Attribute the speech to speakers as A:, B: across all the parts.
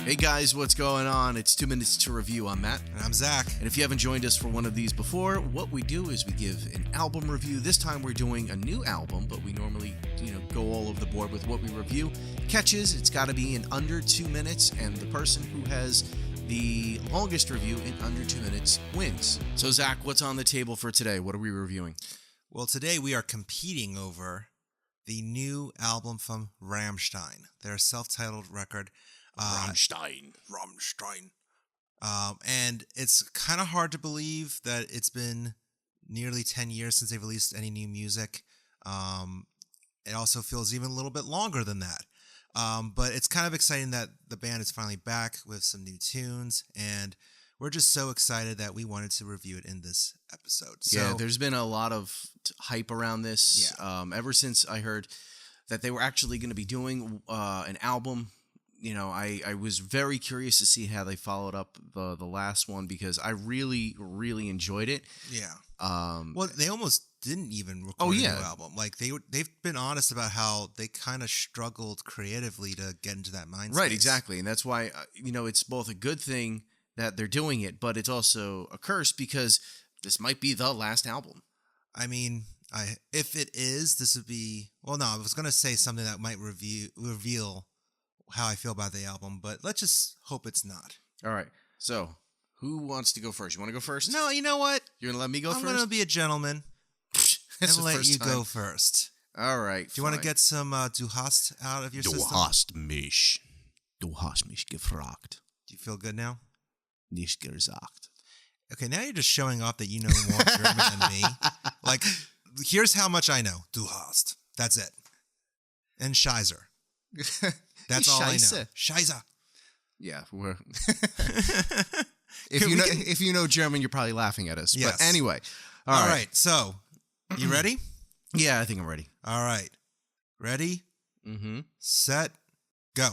A: Hey guys, what's going on? It's 2 Minutes to Review. I'm Matt.
B: And I'm Zach.
A: And if you haven't joined us for one of these before, what we do is we give an album review. This time we're doing a new album, but we normally, go all over the board with what we review. Catches, it's got to be in under 2 minutes, and the person who has the longest review in under 2 minutes wins. So Zach, what's on the table for today? What are we reviewing?
B: Well, today we are competing over the new album from Rammstein, their self-titled record.
A: Rammstein.
B: And it's kind of hard to believe that it's been nearly 10 years since they've released any new music. It also feels even a little bit longer than that. But it's kind of exciting that the band is finally back with some new tunes, and we're just so excited that we wanted to review it in this episode.
A: Yeah, there's been a lot of hype around this ever since I heard that they were actually going to be doing an album. I was very curious to see how they followed up the last one because I really, really enjoyed it.
B: Yeah. Well, they almost didn't even record a new album. Like they've been honest about how they kind of struggled creatively to get into that mindset.
A: Right, exactly. And that's why, it's both a good thing that they're doing it, but it's also a curse because this might be the last album.
B: I mean, if it is, this would be... Well, no, I was going to say something that might reveal how I feel about the album, but let's just hope it's not.
A: All right. So, who wants to go first? You want to go first?
B: No, you know what?
A: You're going to let me go first?
B: I'm going to be a gentleman and let you go first.
A: All right.
B: Do you want to get some Du hast out of your system?
A: Du hast mich gefragt.
B: Do you feel good now?
A: Nicht gesagt.
B: Okay, now you're just showing off that you know more German than me. Like, here's how much I know. Du hast. That's it. And Scheiße. That's all I know. Scheiße.
A: Yeah, if you know German, you're probably laughing at us.
B: Yes.
A: But anyway,
B: all right. So, you ready?
A: Yeah, I think I'm ready.
B: All right. Ready?
A: Mm-hmm.
B: Set. Go.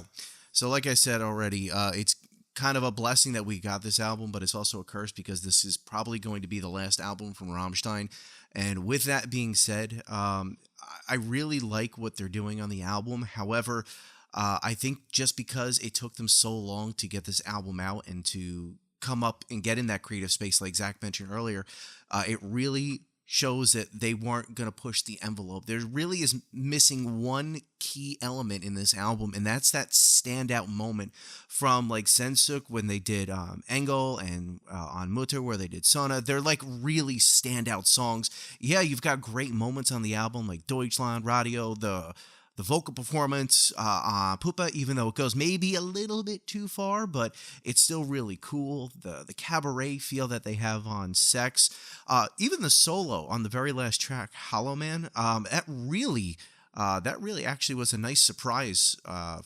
A: So, like I said already, it's kind of a blessing that we got this album, but it's also a curse because this is probably going to be the last album from Rammstein. And with that being said, I really like what they're doing on the album. However, I think just because it took them so long to get this album out and to come up and get in that creative space, like Zach mentioned earlier, it really shows that they weren't going to push the envelope. There really is missing one key element in this album, and that's that standout moment from like Sensuk when they did Engel and on Mutter where they did Sona. They're like really standout songs. Yeah, you've got great moments on the album like Deutschland, Radio, the vocal performance on Pupa, even though it goes maybe a little bit too far, but it's still really cool. The cabaret feel that they have on Sex, even the solo on the very last track, Hollow Man, that really actually was a nice surprise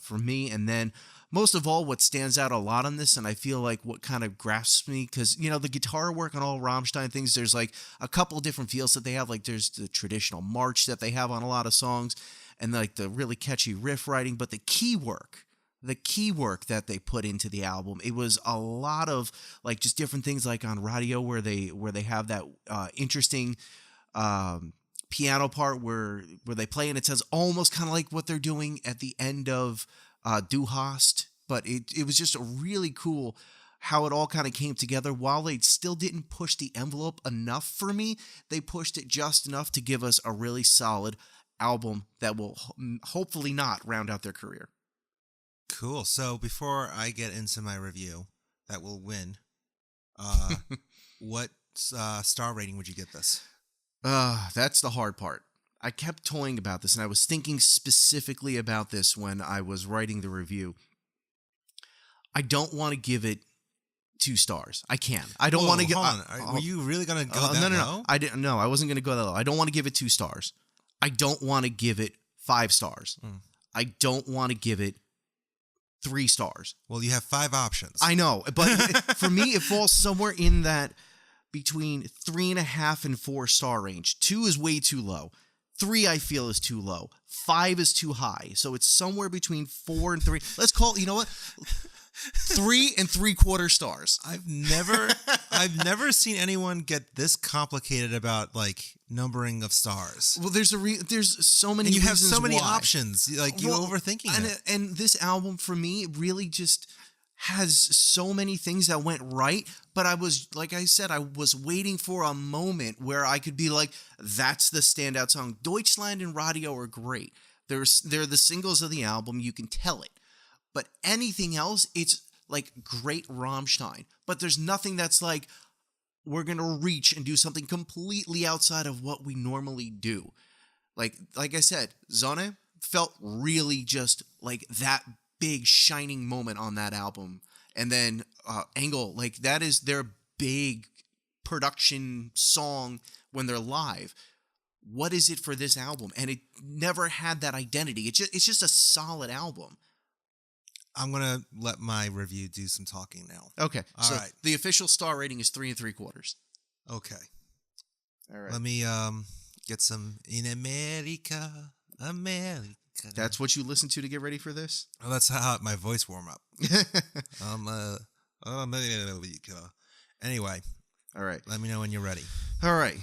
A: for me. And then most of all, what stands out a lot on this, and I feel like what kind of grasps me, because, the guitar work on all Rammstein things, there's like a couple different feels that they have. Like there's the traditional march that they have on a lot of songs, and like the really catchy riff writing, but the key work that they put into the album, it was a lot of like just different things like on Radio where they have that interesting piano part where they play and it sounds almost kind of like what they're doing at the end of Du hast, but it was just a really cool how it all kind of came together. While they still didn't push the envelope enough for me, they pushed it just enough to give us a really solid album that will hopefully not round out their career.
B: Cool. So before I get into my review that will win, what star rating would you get this?
A: That's the hard part. I kept toying about this, and I was thinking specifically about this when I was writing the review. I don't want to give it 2 stars. I can't. I don't want to give...
B: Were you really going to go that
A: no,
B: low?
A: I didn't. No, I wasn't going to go that low. I don't want to give it 2 stars. I don't want to give it 5 stars. I don't want to give it 3 stars.
B: Well, you have 5 options.
A: I know, but for me, it falls somewhere in that between 3.5 and 4 star range. 2 is way too low. 3 I feel is too low. 5 is too high. So it's somewhere between 4 and 3. Let's call it, you know what? 3 3/4 stars.
B: I've never seen anyone get this complicated about like numbering of stars.
A: Well, there's so many.
B: And you have so many
A: why.
B: options. Like you're overthinking it.
A: And this album for me really just has so many things that went right, but I was, like I said, I was waiting for a moment where I could be like, that's the standout song. Deutschland and Radio are great. They're the singles of the album. You can tell it. But anything else, it's like great Rammstein. But there's nothing that's like, we're going to reach and do something completely outside of what we normally do. Like I said, Sonne felt really just like that big shining moment on that album. And then Engel, like that is their big production song when they're live. What is it for this album? And it never had that identity. It's just a solid album.
B: I'm going to let my review do some talking now.
A: Okay.
B: All right.
A: The official star rating is 3 3/4.
B: Okay.
A: All right.
B: Let me get some In America.
A: That's what you listen to get ready for this?
B: Oh, that's how my voice warm up. America. Anyway.
A: All right.
B: Let me know when you're ready.
A: All right.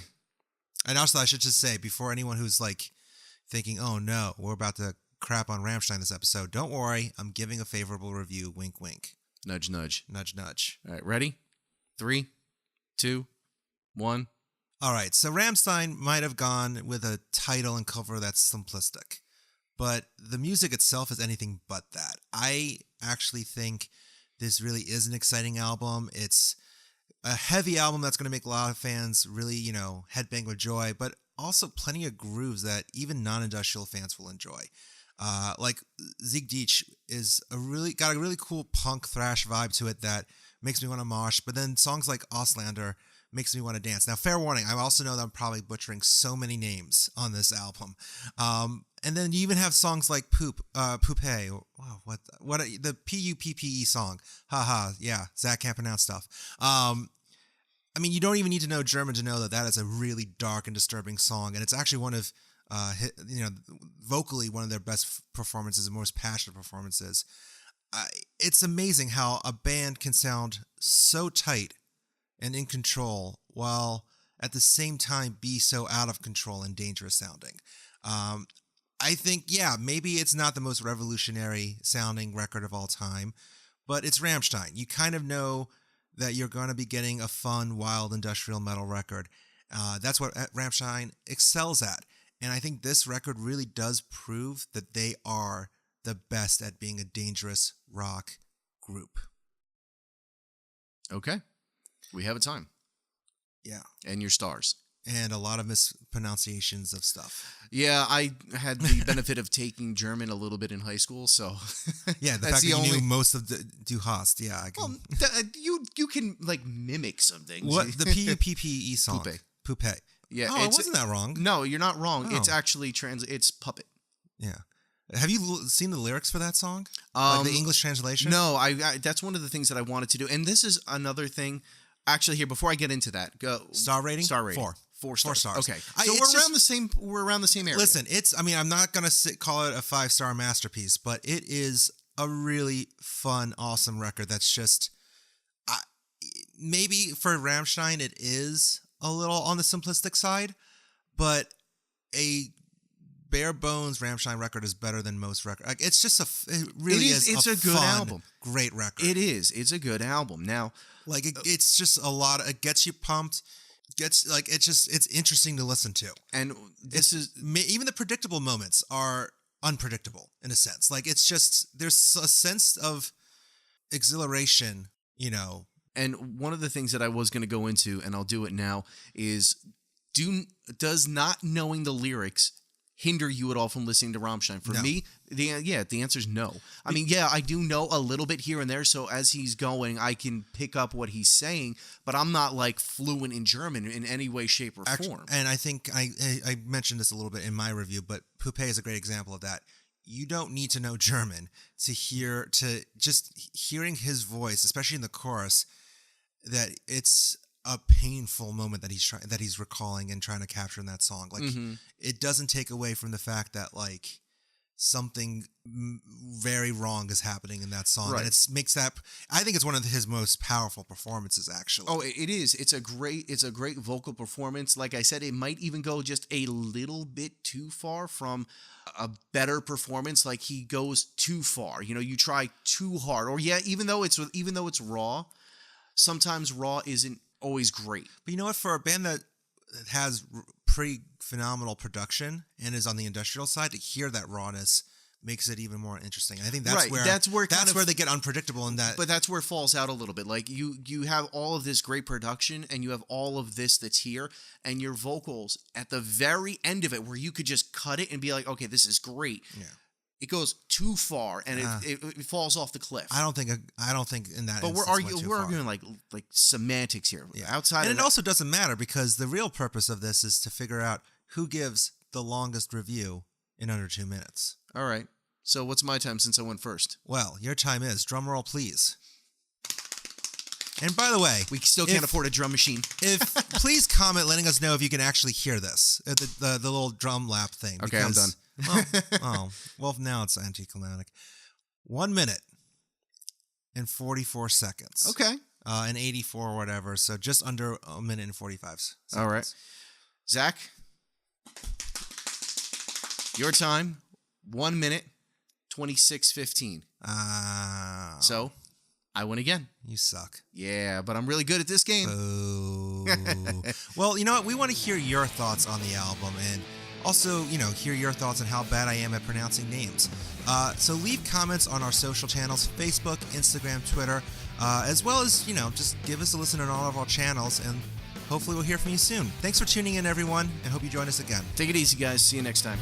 B: And also, I should just say, before anyone who's like thinking, oh no, we're about to crap on Rammstein this episode, don't worry. I'm giving a favorable review. Wink, wink.
A: Nudge, nudge.
B: Nudge, nudge.
A: All right. Ready? 3, 2, 1.
B: All right. So Rammstein might have gone with a title and cover that's simplistic, but the music itself is anything but that. I actually think this really is an exciting album. It's a heavy album that's going to make a lot of fans really, headbang with joy, but also plenty of grooves that even non-industrial fans will enjoy. Like Sieg Dich is got a really cool punk thrash vibe to it that makes me want to mosh, but then songs like Auslander makes me want to dance. Now, fair warning, I also know that I'm probably butchering so many names on this album. And then you even have songs like Poupe. Wow, what the Puppe song. Haha, yeah, Zach can't pronounce stuff. I mean, you don't even need to know German to know that is a really dark and disturbing song, and it's actually one of, vocally one of their best performances and most passionate performances. It's amazing how a band can sound so tight and in control while at the same time be so out of control and dangerous sounding. I think, yeah, maybe it's not the most revolutionary sounding record of all time, but it's Rammstein. You kind of know that you're going to be getting a fun, wild industrial metal record. That's what Rammstein excels at. And I think this record really does prove that they are the best at being a dangerous rock group.
A: Okay. We have a time.
B: Yeah.
A: And your stars.
B: And a lot of mispronunciations of stuff.
A: Yeah, I had the benefit of taking German a little bit in high school, so
B: yeah, the fact that you knew most of the Du hast, yeah, I can.
A: Well, you can like mimic some things.
B: What the Puppe song? Poupe. Yeah, oh, wasn't that wrong?
A: No, you're not wrong. Oh. It's actually it's puppet.
B: Yeah. Have you seen the lyrics for that song? Like the English translation?
A: No, I that's one of the things that I wanted to do, and this is another thing. Actually, here before I get into that, go
B: star rating.
A: 4 stars.
B: 4 stars.
A: Okay, so we're around the same area.
B: Listen, I'm not gonna call it a 5-star masterpiece, but it is a really fun, awesome record. That's just maybe for Rammstein, it is a little on the simplistic side, but a bare bones Rammstein record is better than most records. Like, it's just it's a good fun, album, great record.
A: It is. It's a good album. Now,
B: like it's just a lot. It gets you pumped. It's interesting to listen to. And even the predictable moments are unpredictable in a sense. Like it's just there's a sense of exhilaration,
A: And one of the things that I was going to go into, and I'll do it now, is does not knowing the lyrics hinder you at all from listening to Rammstein? For me, the answer is no. I mean, yeah, I do know a little bit here and there, so as he's going, I can pick up what he's saying, but I'm not like fluent in German in any way, shape, or form.
B: And I think I mentioned this a little bit in my review, but Poupe is a great example of that. You don't need to know German to just hearing his voice, especially in the chorus, that it's a painful moment that he's recalling and trying to capture in that song. Like it doesn't take away from the fact that like something very wrong is happening in that song.
A: Right.
B: And makes that, I think it's one of his most powerful performances, actually.
A: Oh, it is. It's a great vocal performance. Like I said, it might even go just a little bit too far from a better performance. Like he goes too far. You try too hard. Or even though it's raw, sometimes raw isn't always great.
B: But you know what? For a band that has pretty phenomenal production and is on the industrial side, to hear that rawness makes it even more interesting. I think that's where they get unpredictable in that.
A: But that's where it falls out a little bit. Like you have all of this great production and you have all of this that's here, and your vocals at the very end of it where you could just cut it and be like, okay, this is great.
B: Yeah.
A: It goes too far and it falls off the cliff.
B: I don't think in that.
A: But we're arguing like semantics here.
B: Yeah.
A: Outside,
B: and it also doesn't matter, because the real purpose of this is to figure out who gives the longest review in under 2 minutes.
A: All right. So what's my time since I went first?
B: Well, your time is, drum roll, please. And by the way,
A: we still can't afford a drum machine.
B: Please comment letting us know if you can actually hear this, the little drum lap thing.
A: Okay, I'm done.
B: Well, now it's anticlimactic. 1 minute and 44 seconds.
A: Okay.
B: And 84 or whatever. So just under a minute and 45 seconds.
A: All right. Zach, your time, 1 minute, 26:15. So I win again.
B: You suck.
A: Yeah, but I'm really good at this game.
B: Oh. Well, you know what? We want to hear your thoughts on the album, and also, hear your thoughts on how bad I am at pronouncing names. So leave comments on our social channels, Facebook, Instagram, Twitter, as well as, just give us a listen on all of our channels, and hopefully we'll hear from you soon. Thanks for tuning in, everyone, and hope you join us again.
A: Take it easy, guys. See you next time.